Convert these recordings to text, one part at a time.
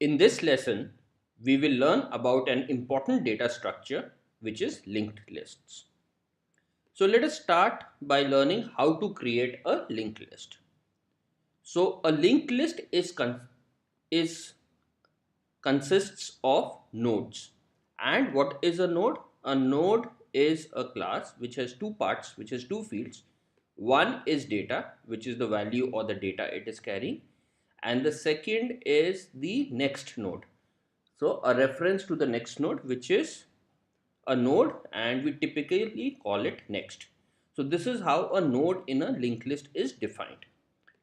In this lesson, we will learn about an important data structure which is linked lists. So let us start by learning how to create a linked list. So a linked list is consists of nodes. And what is a node? A node is a class which has two parts, which has two fields. One is data, which is the value or the data it is carrying, and the second is the next node. So a reference to the next node, which is a node, and we typically call it next. So this is how a node in a linked list is defined.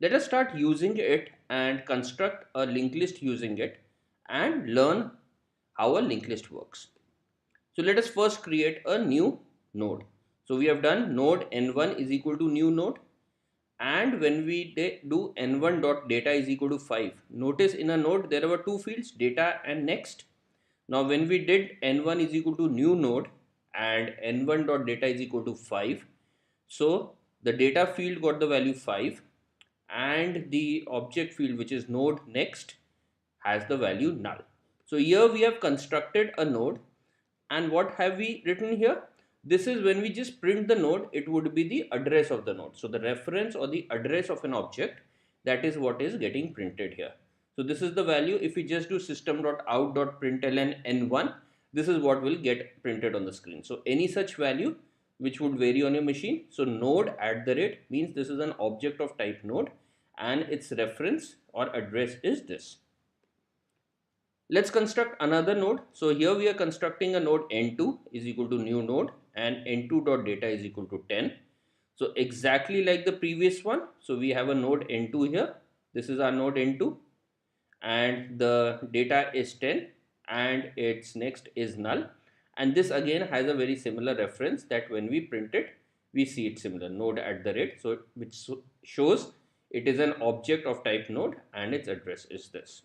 Let us start using it and construct a linked list using it and learn how a linked list works. So let us first create a new node. So we have done node n1 is equal to new node, and when we do n1 dot data is equal to 5, notice in a node there were two fields, data and next. Now when we did n1 is equal to new node and n1 dot data is equal to 5, so the data field got the value 5 and the object field, which is node next, has the value null. So here we have constructed a node, and what have we written here? This is when we just print the node, it would be the address of the node. So the reference or the address of an object, that is what is getting printed here. So this is the value. If we just do system.out.println n1, this is what will get printed on the screen. So any such value which would vary on your machine. So node at the rate means this is an object of type node and its reference or address is this. Let's construct another node. So here we are constructing a node n2 is equal to new node and n2 dot data is equal to 10. So exactly like the previous one. So we have a node n2 here. This is our node n2 and the data is 10 and its next is null. And this again has a very similar reference that when we print it, we see it similar, node at the rate. So which shows it is an object of type node and its address is this.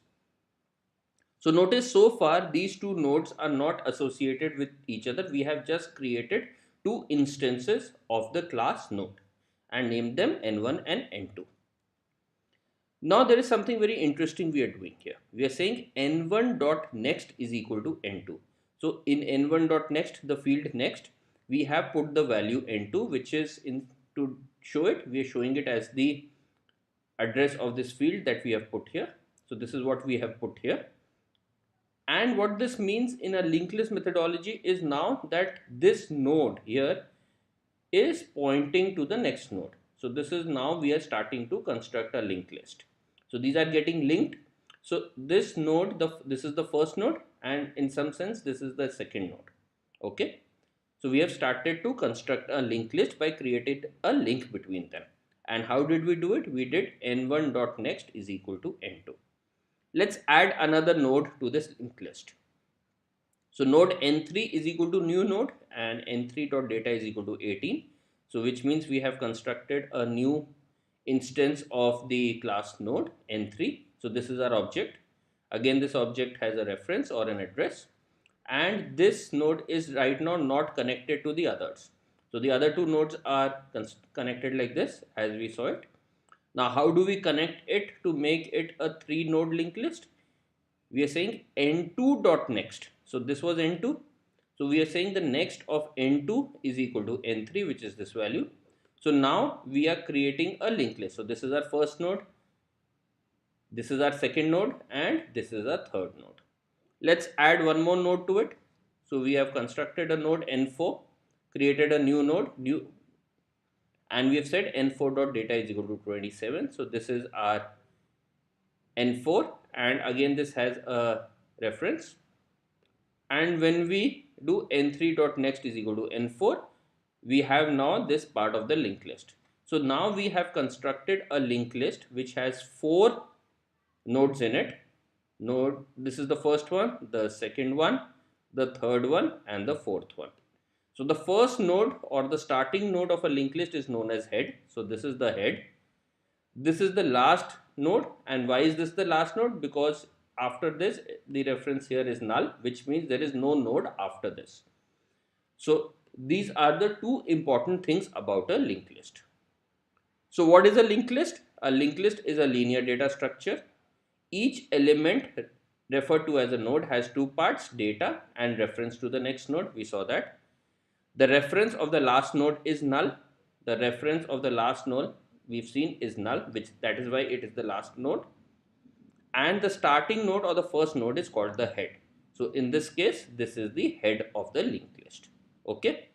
So notice so far these two nodes are not associated with each other. We have just created two instances of the class node and named them n1 and n2. Now there is something very interesting we are doing here. We are saying n1 dot next is equal to n2. So in n1 dot next, the field next, we have put the value n2, which is in to show it, we are showing it as the address of this field that we have put here. So this is what we have put here. And what this means in a linked list methodology is now that this node here is pointing to the next node. So this is now we are starting to construct a linked list. So these are getting linked. So this node, this is the first node, and in some sense this is the second node. Okay. So we have started to construct a linked list by creating a link between them. And how did we do it? We did n1 dot next is equal to n2. Let's add another node to this linked list. So node n3 is equal to new node and n3 dot data is equal to 18. So which means we have constructed a new instance of the class node n3. So this is our object. Again, this object has a reference or an address, and this node is right now not connected to the others. So the other two nodes are connected like this as we saw it. Now how do we connect it to make it a 3-node linked list? We are saying n2 dot next. So this was n2. So we are saying the next of n2 is equal to n3, which is this value. So now we are creating a linked list. So this is our first node, this is our second node, and this is our third node. Let's add one more node to it. So we have constructed a node n4, created a new node, and we have said n4 dot data is equal to 27. So this is our n4, and again this has a reference. And when we do n3 dot next is equal to n4, we have now this part of the linked list. So now we have constructed a linked list which has 4 nodes in it. This is the first one, the second one, the third one, and the fourth one. So the first node or the starting node of a linked list is known as head. So this is the head. This is the last node. And why is this the last node? Because after this, the reference here is null, which means there is no node after this. So these are the two important things about a linked list. So what is a linked list? A linked list is a linear data structure. Each element referred to as a node has two parts, data and reference to the next node. We saw that. The reference of the last node is null. The reference of the last node we've seen is null, which that is why it is the last node. And the starting node or the first node is called the head. So in this case, this is the head of the linked list. Okay.